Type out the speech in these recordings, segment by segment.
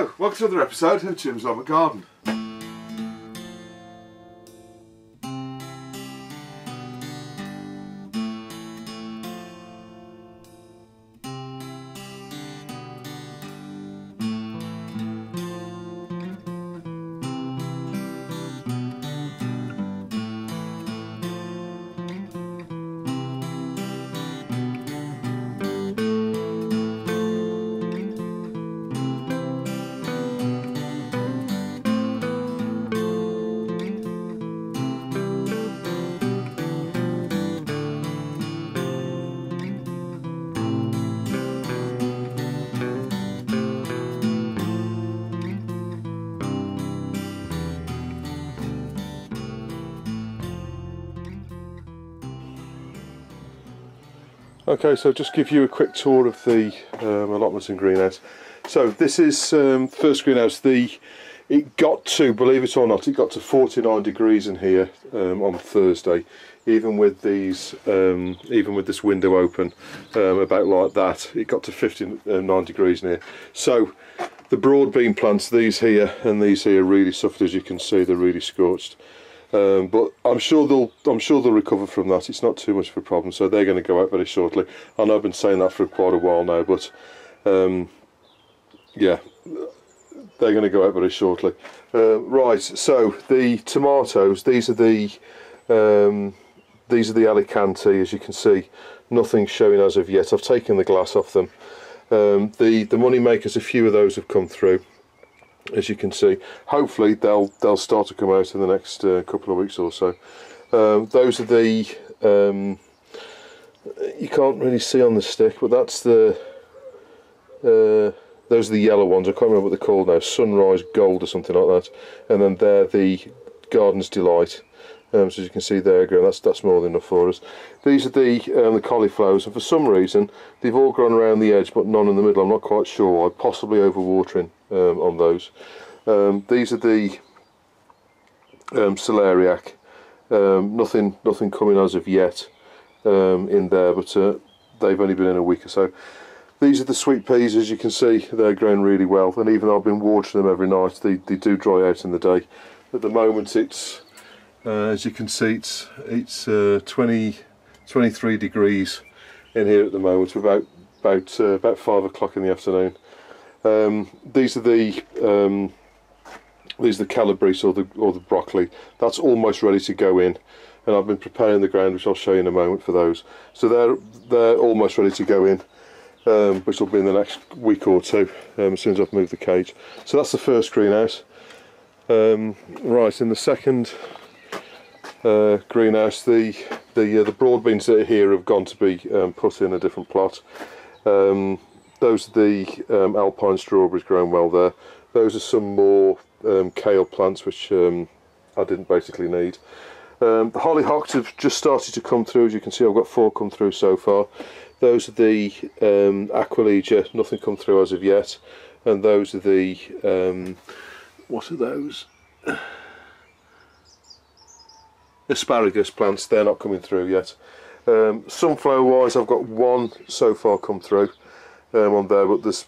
Hello, welcome to another episode of Jim's Allotment Garden. Okay, so just give you a quick tour of the allotments and greenhouse. So this is first greenhouse. It got to, believe it or not, it got to 49 degrees in here on Thursday, even with these, even with this window open, about like that. It got to 59 degrees in here. So the broad bean plants, these here and these here, really suffered. As you can see, they're really scorched. But I'm sure they'll recover from that. It's not too much of a problem, so they're going to go out very shortly. I know I've been saying that for quite a while now, but yeah, they're going to go out very shortly. Right, so the tomatoes, these are the Alicante. As you can see, nothing's showing as of yet. I've taken the glass off them. The money makers, a few of those have come through. As you can see, hopefully they'll start to come out in the next couple of weeks or so. Those are the you can't really see on the stick, but that's the those are the yellow ones. I can't remember what they're called now. Sunrise Gold or something like that. And then they're the Garden's Delight. So as you can see there, that's more than enough for us. These are the cauliflowers, and for some reason they've all grown around the edge but none in the middle. I'm not quite sure. I'm possibly overwatering on those. These are the celeriac. Nothing coming as of yet in there, but they've only been in a week or so. These are the sweet peas. As you can see, they're growing really well, and even though I've been watering them every night, they do dry out in the day. At the moment it's as you can see, it's 23 degrees in here at the moment. We're about 5 o'clock in the afternoon. These are the calabrese or the broccoli. That's almost ready to go in, and I've been preparing the ground, which I'll show you in a moment for those. So they're almost ready to go in, which will be in the next week or two, as soon as I've moved the cage. So that's the first greenhouse. Right, in the second greenhouse, the broad beans that are here have gone to be put in a different plot. Those are the alpine strawberries growing well there. Those are some more kale plants which I didn't basically need. The hollyhocks have just started to come through. As you can see, I've got 4 come through so far. Those are the aquilegia, nothing come through as of yet. And those are the what are those? Asparagus plants. They're not coming through yet. Sunflower wise, I've got 1 so far come through on there, but there's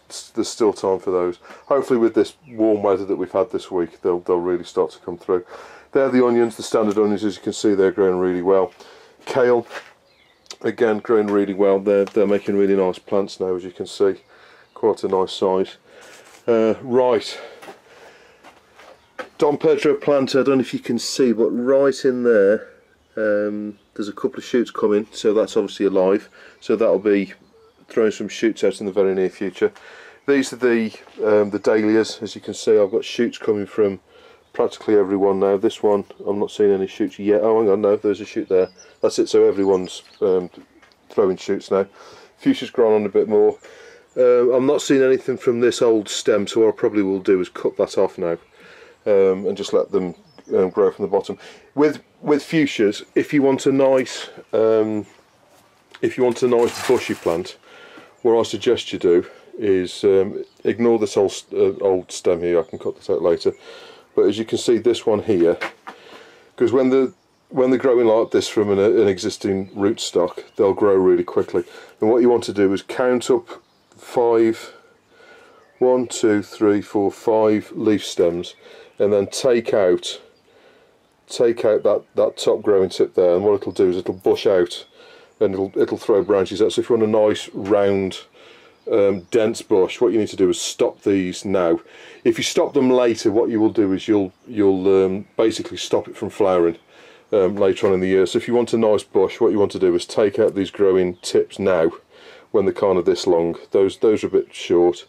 still time for those. Hopefully with this warm weather that we've had this week, they'll really start to come through. They're the onions, the standard onions. As you can see, they're growing really well. Kale, again, growing really well. They're making really nice plants now, as you can see. Quite a nice size. Right, Dom Pedro plant, I don't know if you can see, but right in there there's a couple of shoots coming, so that's obviously alive, so that'll be throwing some shoots out in the very near future. These are the dahlias. As you can see, I've got shoots coming from practically everyone now. This one, I'm not seeing any shoots yet. Oh, hang on, no, there's a shoot there. That's it, so everyone's throwing shoots now. Fuchsia's grown on a bit more. I'm not seeing anything from this old stem, so what I probably will do is cut that off now. And just let them grow from the bottom. With fuchsias, if you want a nice bushy plant, what I suggest you do is ignore this old stem here. I can cut this out later. But as you can see, this one here, because when they're growing like this from an existing rootstock, they'll grow really quickly. And what you want to do is count up 5 1, 2, 3, 4, 5 leaf stems, and then take out that top growing tip there, and what it'll do is it'll bush out and it'll throw branches out. So if you want a nice round dense bush, what you need to do is stop these now. If you stop them later, what you will do is you'll basically stop it from flowering later on in the year. So if you want a nice bush, what you want to do is take out these growing tips now when they're kind of this long. Those are a bit short.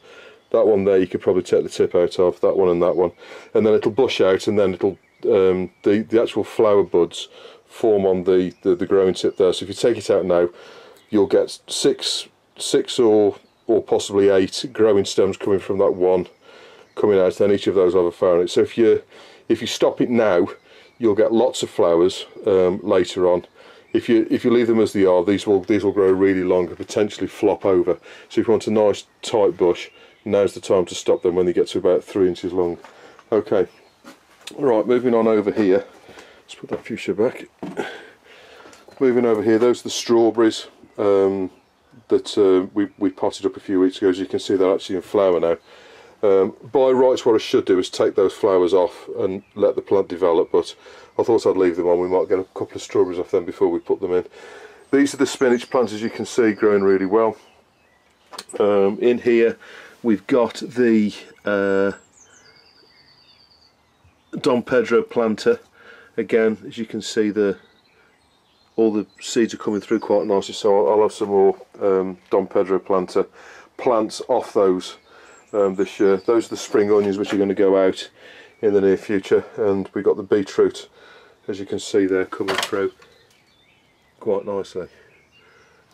That one there you could probably take the tip out of, that one, and then it'll bush out, and then it'll the actual flower buds form on the growing tip there. So if you take it out now, you'll get six or possibly 8 growing stems coming from that one coming out, then each of those will have a flower in it. So if you stop it now, you'll get lots of flowers later on. If you leave them as they are, these will grow really long and potentially flop over. So if you want a nice tight bush, now's the time to stop them when they get to about 3 inches long. Okay, right, moving on over here. Let's put that fuchsia back. Moving over here, those are the strawberries that we potted up a few weeks ago. As you can see, they're actually in flower now. By rights, what I should do is take those flowers off and let the plant develop, but I thought I'd leave them on. We might get a couple of strawberries off them before we put them in. These are the spinach plants, as you can see, growing really well. In here we've got the Dom Pedro planter. Again, as you can see, all the seeds are coming through quite nicely, so I'll have some more Dom Pedro planter plants off those this year. Those are the spring onions which are going to go out in the near future, and we've got the beetroot, as you can see there, coming through quite nicely.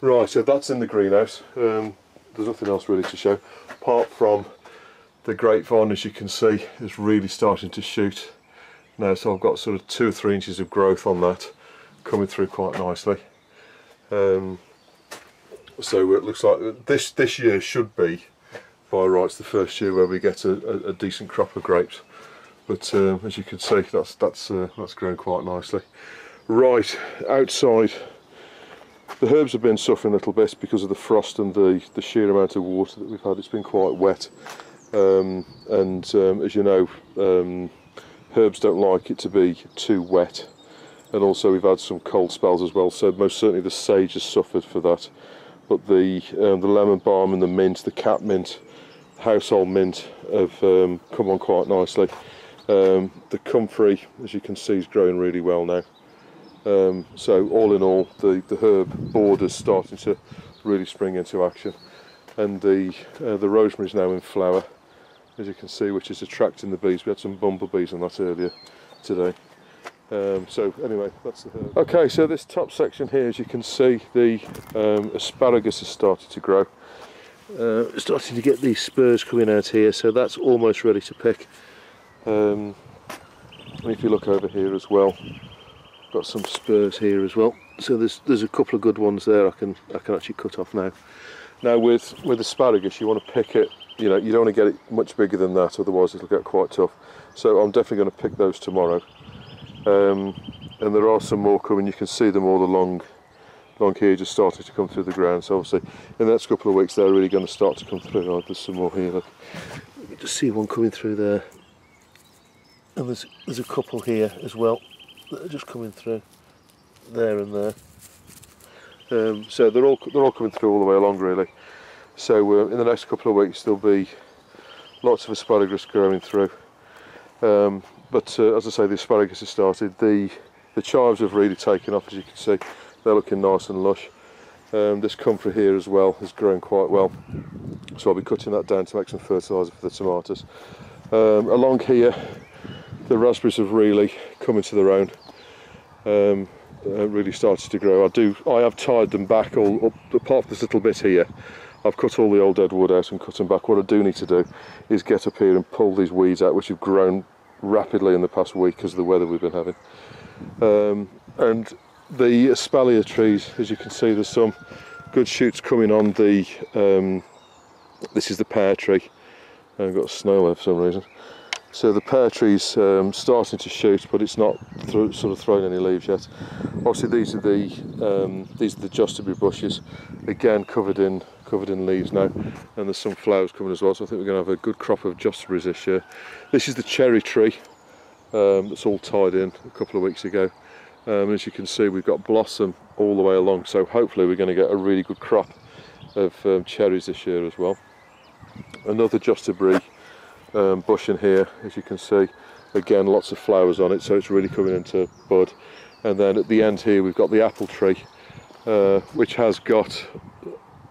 Right, so that's in the greenhouse. There's nothing else really to show, apart from the grapevine, as you can see, is really starting to shoot now. So I've got sort of 2 or 3 inches of growth on that coming through quite nicely. So it looks like this year should be, by rights, the first year where we get a decent crop of grapes. But as you can see, that's growing quite nicely. Right, outside, the herbs have been suffering a little bit because of the frost and the sheer amount of water that we've had. It's been quite wet, as you know, herbs don't like it to be too wet, and also we've had some cold spells as well, so most certainly the sage has suffered for that. But the lemon balm and the mint, the cat mint, household mint, have come on quite nicely. The comfrey, as you can see, is growing really well now. So all in all, the herb border's starting to really spring into action, and the rosemary is now in flower, as you can see, which is attracting the bees. We had some bumblebees on that earlier today. So anyway, that's the herb. Okay, so this top section here, as you can see, the asparagus has started to grow. Starting to get these spurs coming out here, so that's almost ready to pick. And if you look over here as well, got some spurs here as well. So there's a couple of good ones there I can actually cut off now. Now with asparagus, you want to pick it. You know, you don't want to get it much bigger than that, otherwise it'll get quite tough. So I'm definitely going to pick those tomorrow. And there are some more coming. You can see them all along here, just starting to come through the ground. So obviously in the next couple of weeks they're really going to start to come through. Oh, there's some more here. Look. You can just see one coming through there, and there's a couple here as well that are just coming through there and there. So they're all coming through all the way along really. So in the next couple of weeks there'll be lots of asparagus growing through. But as I say, the asparagus has started. The chives have really taken off, as you can see. They're looking nice and lush. This comfrey here as well is growing quite well, so I'll be cutting that down to make some fertiliser for the tomatoes. Along here, the raspberries have really come into their own. Really started to grow. I have tied them back all up, apart from this little bit here. I've cut all the old dead wood out and cut them back. What I do need to do is get up here and pull these weeds out, which have grown rapidly in the past week because of the weather we've been having. And the espalier trees, as you can see, there's some good shoots coming on the this is the pear tree. I've got snow there for some reason. So the pear tree's starting to shoot, but it's not sort of throwing any leaves yet. Obviously these are the Justerberry bushes, again covered in covered in leaves now, and there's some flowers coming as well, so I think we're going to have a good crop of jostaberries this year. This is the cherry tree that's all tied in a couple of weeks ago. As you can see, we've got blossom all the way along, so hopefully we're going to get a really good crop of cherries this year as well. Another jostaberry bush in here, as you can see, again lots of flowers on it, so it's really coming into bud. And then at the end here we've got the apple tree, which has got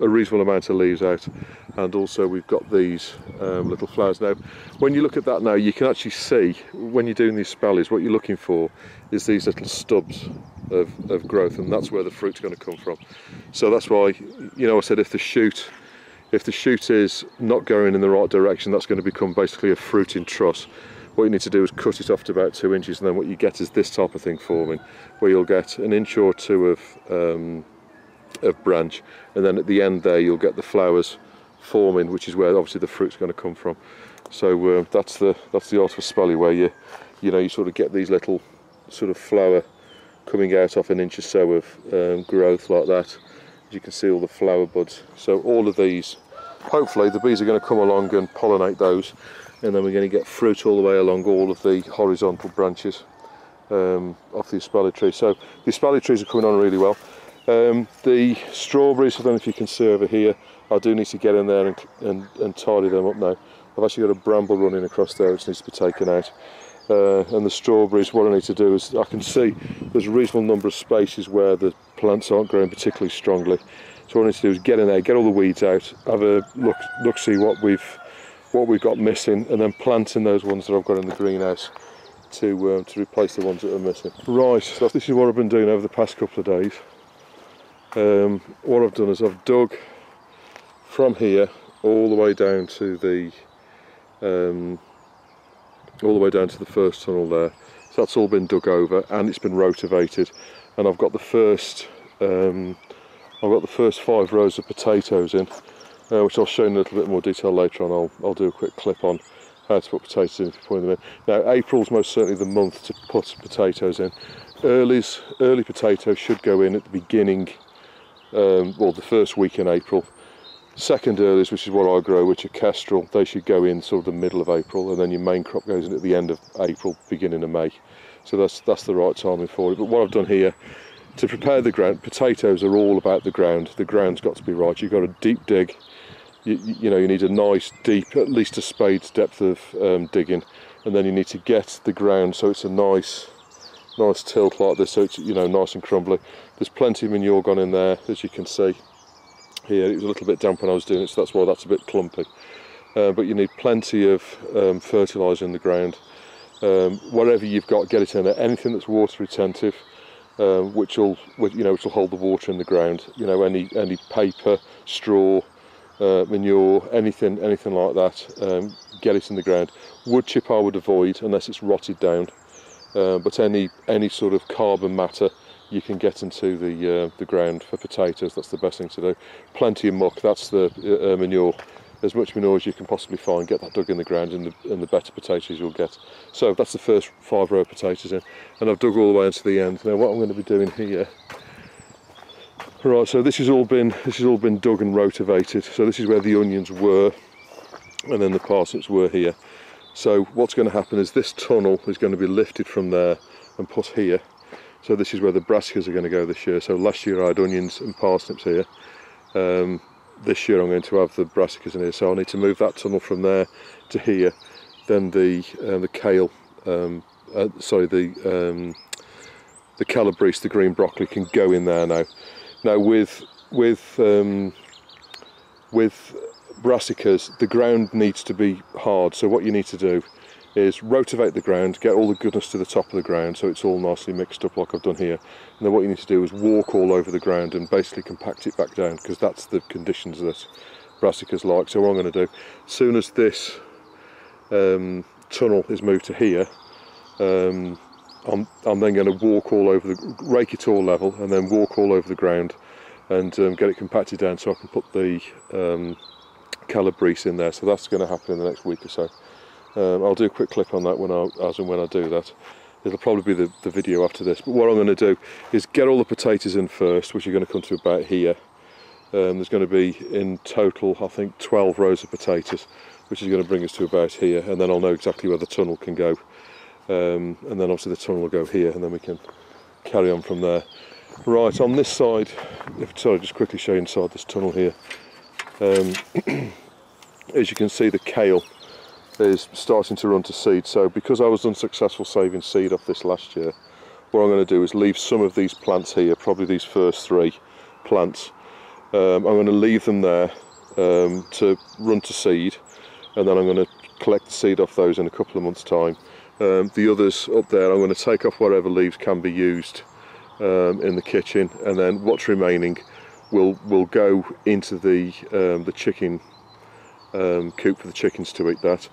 a reasonable amount of leaves out, and also we've got these little flowers. Now when you look at that now, you can actually see when you're doing these spallies, what you're looking for is these little stubs of growth, and that's where the fruit's going to come from. So that's why, you know, I said if the shoot is not going in the right direction, that's going to become basically a fruiting truss. What you need to do is cut it off to about 2 inches, and then what you get is this type of thing forming, where you'll get 1 inch or 2 of branch, and then at the end there you'll get the flowers forming, which is where obviously the fruit's going to come from. So that's the art of a spallie, where you sort of get these little sort of flower coming out off 1 inch or so of growth like that. As you can see, all the flower buds. So all of these, hopefully the bees are going to come along and pollinate those, and then we're going to get fruit all the way along all of the horizontal branches off the espalier tree. So the espalier trees are coming on really well. The strawberries, I don't know if you can see over here, I do need to get in there and tidy them up now. I've actually got a bramble running across there which needs to be taken out. And the strawberries, what I need to do is, I can see there's a reasonable number of spaces where the plants aren't growing particularly strongly. So what I need to do is get in there, get all the weeds out, have a look see what we've got missing, and then plant in those ones that I've got in the greenhouse to replace the ones that are missing. Right, so this is what I've been doing over the past couple of days. What I've done is I've dug from here all the way down to the first tunnel there. So that's all been dug over, and it's been rotivated, and I've got the first 5 rows of potatoes in, which I'll show you in a little bit more detail later on. I'll do a quick clip on how to put potatoes in if you're putting them in. Now April's most certainly the month to put potatoes in. Early potatoes should go in at the beginning, well, the first week in April. Second earliest, which is what I grow, which are kestrel, they should go in sort of the middle of April, and then your main crop goes in at the end of April, beginning of May. So that's the right timing for it. But what I've done here, to prepare the ground, potatoes are all about the ground. The ground's got to be right. You've got a deep dig. You know, you need a nice deep, at least a spade's depth of digging, and then you need to get the ground so it's a nice tilt like this, so it's, you know, nice and crumbly. There's plenty of manure gone in there, as you can see here. It was a little bit damp when I was doing it, so that's why that's a bit clumpy. But you need plenty of fertiliser in the ground. Whatever you've got, get it in there. Anything that's water retentive, which will hold the water in the ground. You know, any paper, straw, manure, anything like that. Get it in the ground. Wood chip I would avoid unless it's rotted down. But any sort of carbon matter you can get into the ground for potatoes. That's the best thing to do. Plenty of muck. That's the manure. As much manure as you can possibly find. Get that dug in the ground, and the better potatoes you'll get. So that's the first 5 row of potatoes in, and I've dug all the way into the end. Now what I'm going to be doing here. Right, so this has all been dug and rotivated. So this is where the onions were, and then the parsnips were here. So what's going to happen is this tunnel is going to be lifted from there and put here. So this is where the brassicas are going to go this year. So last year I had onions and parsnips here. This year I'm going to have the brassicas in here. So I need to move that tunnel from there to here. Then the kale, the calabrese, the green broccoli can go in there now. Now with brassicas, the ground needs to be hard. So what you need to do is rotivate the ground, get all the goodness to the top of the ground so it's all nicely mixed up like I've done here. And then what you need to do is walk all over the ground and basically compact it back down, because that's the conditions that brassicas like. So what I'm going to do, as soon as this tunnel is moved to here, I'm then going to walk all over rake it all level, and then walk all over the ground and get it compacted down so I can put the calabrese in there. So that's going to happen in the next week or so. I'll do a quick clip on that when I do that. It'll probably be the video after this. But what I'm going to do is get all the potatoes in first, which are going to come to about here. There's going to be in total, I think, 12 rows of potatoes, which is going to bring us to about here, and then I'll know exactly where the tunnel can go. And then obviously the tunnel will go here, and then we can carry on from there. Right, on this side, sorry, just quickly show you inside this tunnel here. As you can see, the kale is starting to run to seed. So because I was unsuccessful saving seed off this last year, what I'm going to do is leave some of these plants here, probably these first 3 plants. I'm going to leave them there to run to seed, and then I'm going to collect the seed off those in a couple of months' time. The others up there, I'm going to take off whatever leaves can be used in the kitchen, and then what's remaining will go into the chicken coop for the chickens to eat that.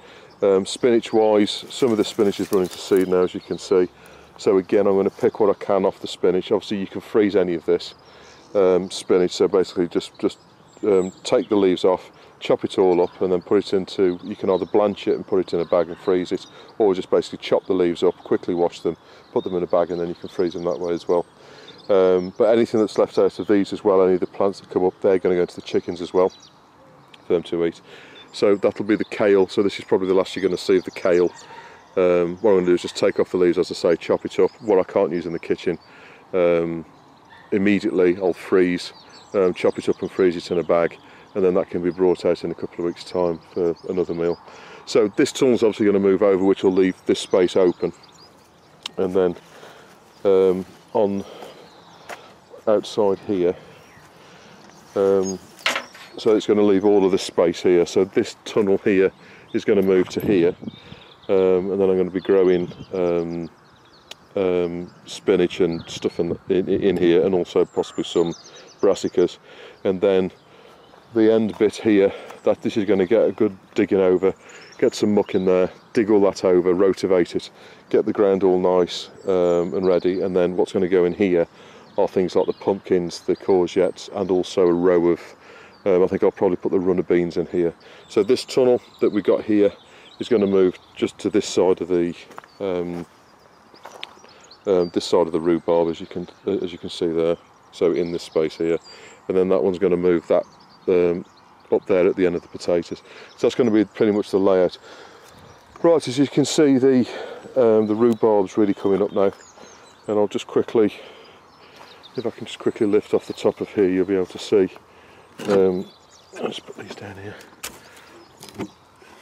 Spinach wise, some of the spinach is running to seed now, as you can see. So again, I'm going to pick what I can off the spinach. Obviously you can freeze any of this spinach, so basically just take the leaves off, chop it all up, and then put it into, you can either blanch it and put it in a bag and freeze it, or just basically chop the leaves up, quickly wash them, put them in a bag, and then you can freeze them that way as well. But anything that's left out of these as well, any of the plants that come up, they're going to go to the chickens as well for them to eat. So that'll be the kale. So this is probably the last you're going to see of the kale. What I'm going to do is just take off the leaves, as I say, chop it up. What I can't use in the kitchen, immediately I'll freeze, chop it up and freeze it in a bag, and then that can be brought out in a couple of weeks' time for another meal. So this tunnel's obviously going to move over, which will leave this space open, and then on outside here, so it's going to leave all of this space here. So this tunnel here is going to move to here, and then I'm going to be growing spinach and stuff in here, and also possibly some brassicas. And then the end bit here, that this is going to get a good digging over, get some muck in there, dig all that over, rotivate it, get the ground all nice and ready. And then what's going to go in here are things like the pumpkins, the courgettes, and also a row of I think I'll probably put the runner beans in here. So this tunnel that we got here is going to move just to this side of the rhubarb, as you can see there. So in this space here, and then that one's going to move that up there at the end of the potatoes. So that's going to be pretty much the layout. Right, as you can see, the rhubarb's really coming up now, and I'll just quickly, if I can just quickly lift off the top of here, you'll be able to see. I'll just put these down here.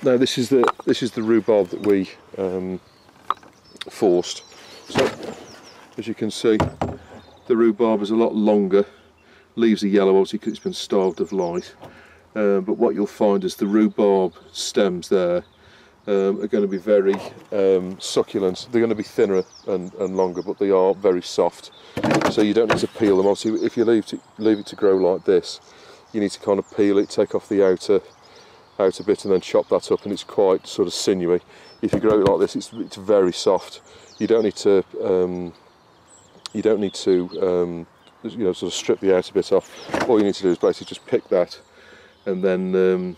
Now this is the rhubarb that we forced. So as you can see, the rhubarb is a lot longer. Leaves are yellow, obviously, because it's been starved of light. But what you'll find is the rhubarb stems there are going to be very succulent. They're going to be thinner and longer, but they are very soft. So you don't need to peel them. Obviously, if you leave it to grow like this, you need to kind of peel it, take off the outer bit, and then chop that up, and it's quite sort of sinewy. If you grow it like this, it's very soft. You don't need to sort of strip the outer bit off. All you need to do is basically just pick that, and then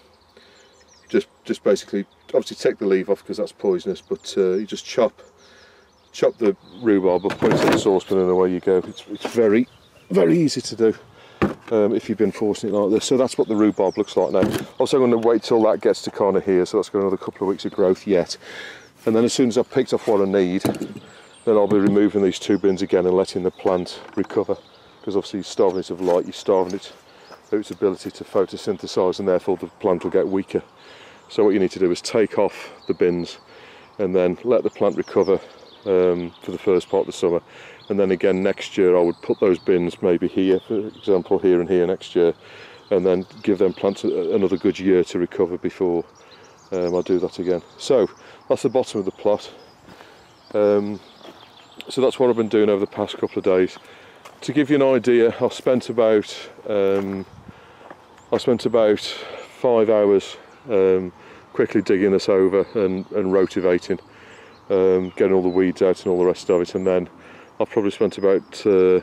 just basically, obviously take the leaf off because that's poisonous, but you just chop the rhubarb up, put it in the saucepan, and away you go. It's very, very easy to do if you've been forcing it like this. So that's what the rhubarb looks like now. Also, I'm going to wait till that gets to kind of here, so that's got another couple of weeks of growth yet. And then as soon as I've picked off what I need, then I'll be removing these 2 bins again and letting the plant recover, because obviously you're starving it of light, you're starving it of its ability to photosynthesize, and therefore the plant will get weaker. So what you need to do is take off the bins and then let the plant recover for the first part of the summer, and then again next year I would put those bins maybe here, for example, here and here next year, and then give them plants another good year to recover before I do that again. So that's the bottom of the plot. So that's what I've been doing over the past couple of days. To give you an idea, I spent about 5 hours quickly digging this over and rotivating, getting all the weeds out and all the rest of it, and then I've probably spent about 2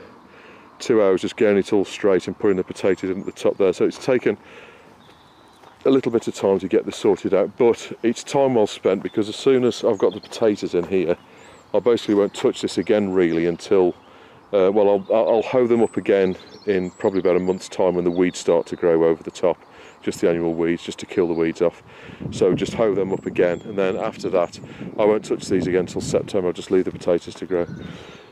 hours just getting it all straight and putting the potatoes in at the top there. So it's taken a little bit of time to get this sorted out, but it's time well spent, because as soon as I've got the potatoes in here, I basically won't touch this again really until well, I'll hoe them up again in probably about a month's time when the weeds start to grow over the top, just the annual weeds, just to kill the weeds off. So just hoe them up again, and then after that I won't touch these again until September. I'll just leave the potatoes to grow.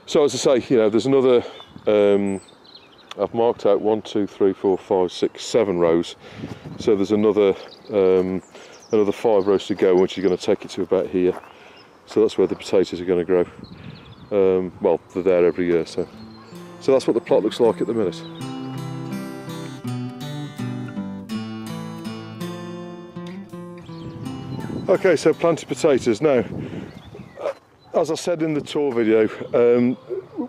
So as I say, you know, there's another, I've marked out 1, 2, 3, 4, 5, 6, 7 rows. So there's another 5 rows to go, which is going to take it to about here. So that's where the potatoes are going to grow. Well, they're there every year, so that's what the plot looks like at the minute. Okay, so planted potatoes. Now, as I said in the tour video,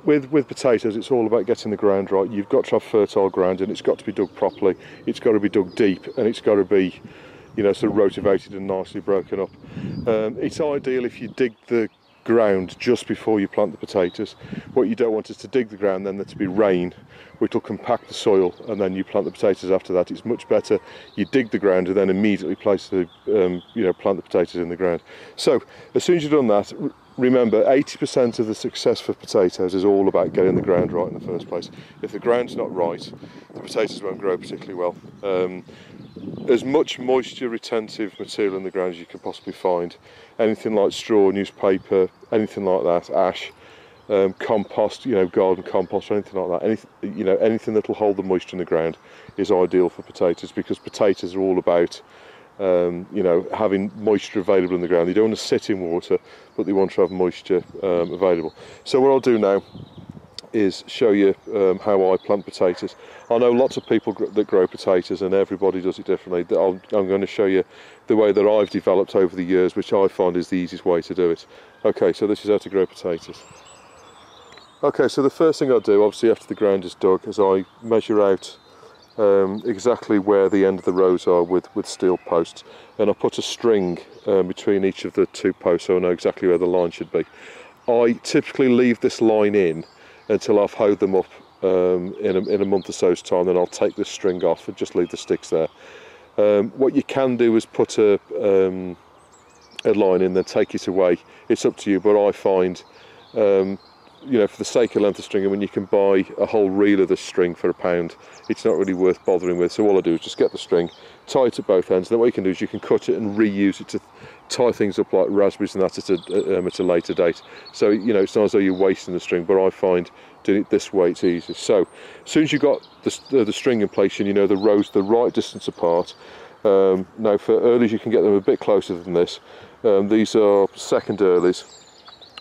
with potatoes, it's all about getting the ground right. You've got to have fertile ground, and it's got to be dug properly. It's got to be dug deep, and it's got to be, you know, sort of rotivated and nicely broken up. It's ideal if you dig the ground just before you plant the potatoes. What you don't want is to dig the ground, then there to be rain, which will compact the soil, and then you plant the potatoes after that. It's much better you dig the ground and then immediately place the plant the potatoes in the ground. So as soon as you've done that, remember 80% of the success for potatoes is all about getting the ground right in the first place. If the ground's not right, the potatoes won't grow particularly well. As much moisture retentive material in the ground as you can possibly find, anything like straw, newspaper, anything like that, ash, compost, you know, garden compost or anything like that, anything that will hold the moisture in the ground is ideal for potatoes, because potatoes are all about having moisture available in the ground. They don't want to sit in water, but they want to have moisture available. So what I'll do now is show you how I plant potatoes. I know lots of people that grow potatoes, and everybody does it differently. I'm going to show you the way that I've developed over the years, which I find is the easiest way to do it. Okay, so this is how to grow potatoes. Okay, so the first thing I do, obviously after the ground is dug, is I measure out exactly where the end of the rows are with steel posts, and I put a string between each of the 2 posts so I know exactly where the line should be. I typically leave this line in until I've hoed them up in a month or so's time, then I'll take this string off and just leave the sticks there. What you can do is put a line in, then take it away. It's up to you, but I find for the sake of length of string, and when you can buy a whole reel of this string for £1, it's not really worth bothering with. So all I do is just get the string, tie it at both ends, and then what you can do is you can cut it and reuse it to tie things up like raspberries and that at a later date. So it's not as though you're wasting the string, but I find doing it this way it's easier. So as soon as you've got the string in place and you know the rows the right distance apart, now for earlies you can get them a bit closer than this. These are second earlies,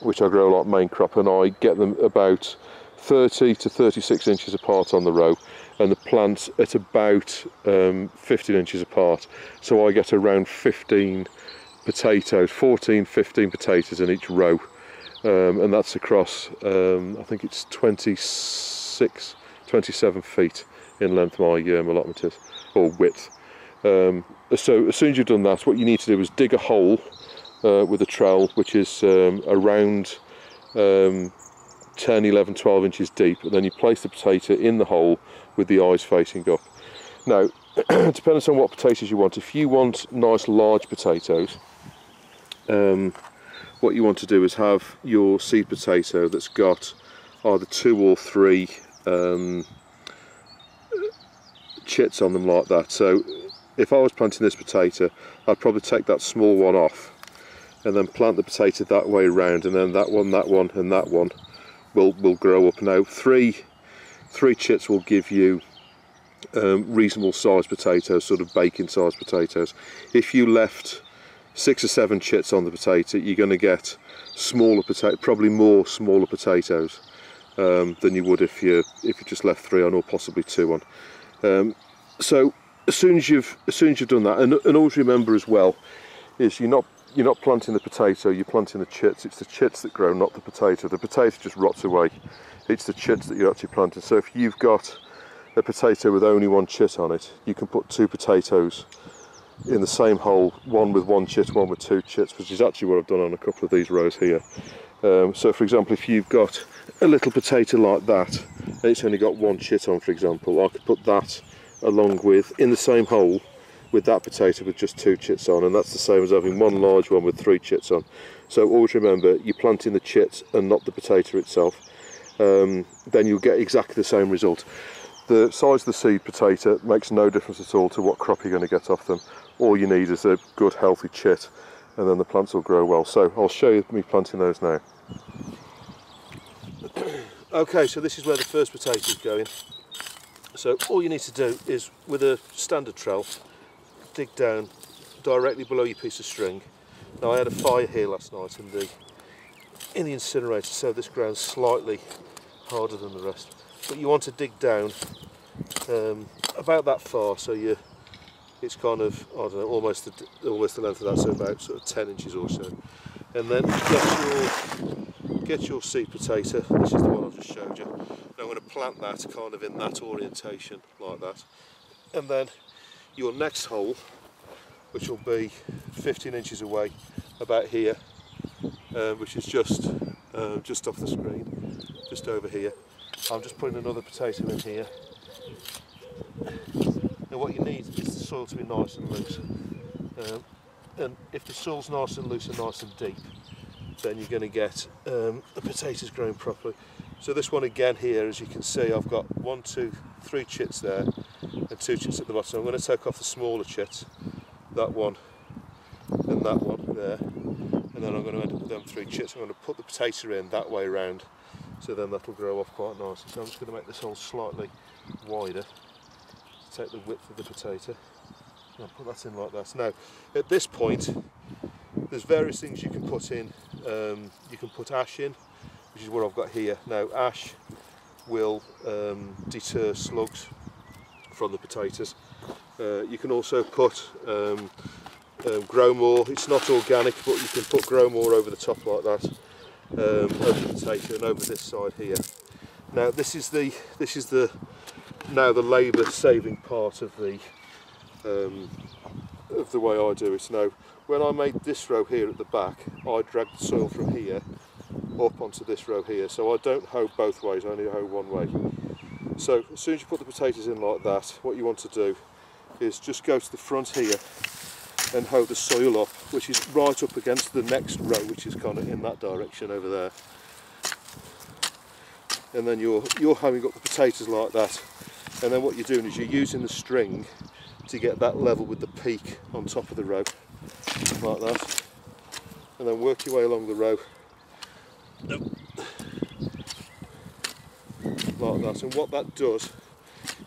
which I grow like main crop, and I get them about 30 to 36 inches apart on the row, and the plants at about 15 inches apart. So I get around 15 potatoes, 14, 15 potatoes in each row, and that's across, I think it's 26, 27 feet in length my allotment is, or width. So as soon as you've done that, what you need to do is dig a hole with a trowel, which is around 10, 11, 12 inches deep, and then you place the potato in the hole with the eyes facing up. Now, depending on what potatoes you want, if you want nice large potatoes, what you want to do is have your seed potato that's got either 2 or 3 chits on them like that. So if I was planting this potato, I'd probably take that small one off and then plant the potato that way around, and then that one, and that one will grow up. Now, three chits will give you reasonable sized potatoes, sort of baking sized potatoes. If you left 6 or 7 chits on the potato, you're going to get smaller potato, probably more smaller potatoes than you would if you just left 3 on, or possibly 2 on. So as soon as you've done that, and always remember as well, is you're not planting the potato, you're planting the chits. It's the chits that grow, not the potato. The potato just rots away. It's the chits that you're actually planting. So if you've got a potato with only 1 chit on it, you can put 2 potatoes in the same hole, one with 1 chit, one with 2 chits, which is actually what I've done on a couple of these rows here. So for example, if you've got a little potato like that, and it's only got 1 chit on, for example, I could put that along with, in the same hole, with that potato with just 2 chits on, and that's the same as having 1 large one with 3 chits on. So always remember, you're planting the chits and not the potato itself. then you'll get exactly the same result. The size of the seed potato makes no difference at all to what crop you're going to get off them. All you need is a good healthy chit, and then the plants will grow well. So I'll show you me planting those now. Okay, so this is where the first potato is going. So all you need to do is, with a standard trowel, dig down directly below your piece of string. Now I had a fire here last night in the incinerator, so this ground's slightly harder than the rest. But you want to dig down about that far, so it's kind of, I don't know, almost the length of that, so about sort of 10 inches or so. And then get your seed potato. This is the one I've just showed you. Now I'm going to plant that kind of in that orientation, like that. And then your next hole, which will be 15 inches away, about here, which is just off the screen, just over here. I'm just putting another potato in here. Now what you need is the soil to be nice and loose. And if the soil's nice and loose and nice and deep, then you're going to get the potatoes growing properly. So this one again here, as you can see, I've got 1, 2, 3 chits there and 2 chits at the bottom. I'm going to take off the smaller chits, that one and that one there, and then I'm going to end up with them 3 chits. I'm going to put the potato in that way around, so then that'll grow off quite nicely. So I'm just going to make this hole slightly wider to take the width of the potato. I'll put that in like that. Now at this point there's various things you can put in. You can put ash in, which is what I've got here. Now ash will deter slugs from the potatoes. You can also put grow more. It's not organic, but you can put grow more over the top like that, over the potato and over this side here. Now this is the labour saving part of the way I do it. Now when I made this row here at the back, I dragged the soil from here up onto this row here, so I don't hoe both ways, I only hoe one way. So as soon as you put the potatoes in like that, what you want to do is just go to the front here and hoe the soil up, which is right up against the next row, which is kind of in that direction over there. And then you're hoeing up the potatoes like that, and then what you're doing is you're using the string to get that level with the peak on top of the row, like that, and then work your way along the row like that. And what that does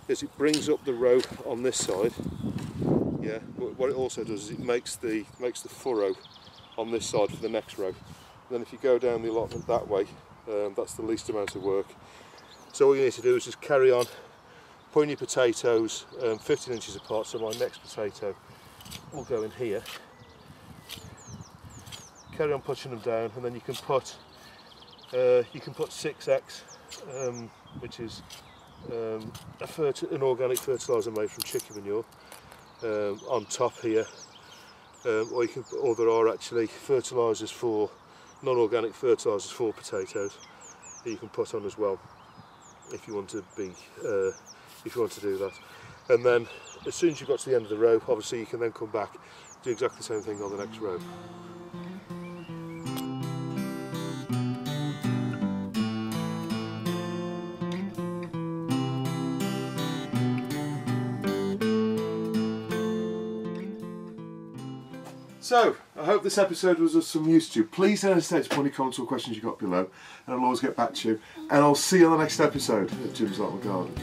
is it brings up the row on this side, yeah, but what it also does is it makes the furrow on this side for the next row. And then if you go down the allotment that way, that's the least amount of work. So all you need to do is just carry on putting your potatoes 15 inches apart. So my next potato will go in here. Carry on pushing them down, and then you can put 6X, which is an organic fertiliser made from chicken manure, on top here, or there are actually fertilisers for non-organic fertilisers for potatoes that you can put on as well, if you want to do that. And then as soon as you've got to the end of the row, obviously you can then come back, do exactly the same thing on the next row. So, I hope this episode was of some use to you. Please don't hesitate to put any comments or questions you got below, and I'll always get back to you. And I'll see you on the next episode of Jim's Allotment Garden.